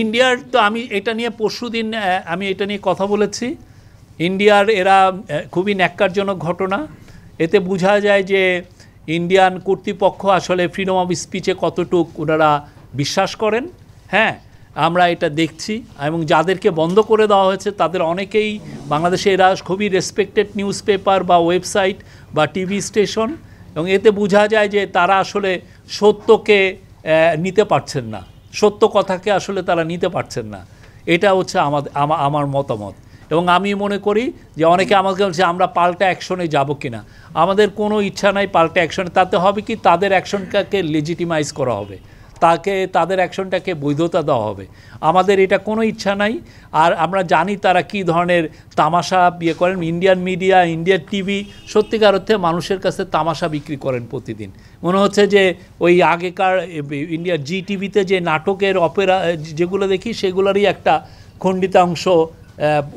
ইন্ডিয়ার তো আমি এটা নিয়ে পরশুদিন আমি এটা নিয়ে কথা বলেছি। ইন্ডিয়ার এরা খুবই ন্যাক্কারজনক ঘটনা। এতে বোঝা যায় যে ইন্ডিয়ান কর্তৃপক্ষ আসলে ফ্রিডম অফ স্পিচে কতটুকু ওনারা বিশ্বাস করেন। হ্যাঁ, আমরা এটা দেখছি, এবং যাদেরকে বন্ধ করে দেওয়া হয়েছে তাদের অনেকেই বাংলাদেশে এরা খুবই রেসপেক্টেড নিউজ পেপার বা ওয়েবসাইট বা টিভি স্টেশন, এবং এতে বোঝা যায় যে তারা আসলে সত্যকে নিতে পারছেন না, সত্য কথাকে আসলে তারা নিতে পারছেন না। এটা হচ্ছে আমার মতামত। এবং আমি মনে করি যে অনেকে আমাকে বলছে আমরা পাল্টা অ্যাকশনে যাব কিনা। আমাদের কোনো ইচ্ছা নাই পাল্টা অ্যাকশনে। তাতে হবে কি, তাদের অ্যাকশনটাকে লেজিটিমাইজ করা হবে, তাদের অ্যাকশনটাকে বৈধতা দেওয়া হবে। আমাদের এটা কোনো ইচ্ছা নাই। আর আমরা জানি তারা কি ধরনের তামাশা বিয়ে করেন। ইন্ডিয়ান মিডিয়া, ইন্ডিয়ান টিভি সত্যিকার অর্থে মানুষের কাছে তামাশা বিক্রি করেন প্রতিদিন। মনে হচ্ছে যে ওই আগেকার ইন্ডিয়ার জি টিভিতে যে নাটকের অপেরা যেগুলো দেখি সেগুলোরই একটা খণ্ডিতাংশ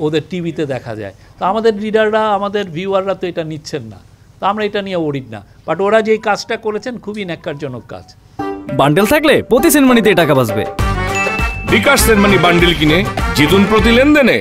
ওদের টিভিতে দেখা যায়। তো আমাদের রিডাররা, আমাদের ভিউয়াররা তো এটা নিচ্ছেন না। তো আমরা এটা নিয়ে ওরিড না, বাট ওরা যেই কাজটা করেছেন খুবই ন্যাক্কারজনক কাজ। বান্ডেল থাকলে প্রতি সেনমানিতে টাকা বাঁচবে। বিকাশ সেনমানি বান্ডেল কিনে জিতুন প্রতি লেনদেনে।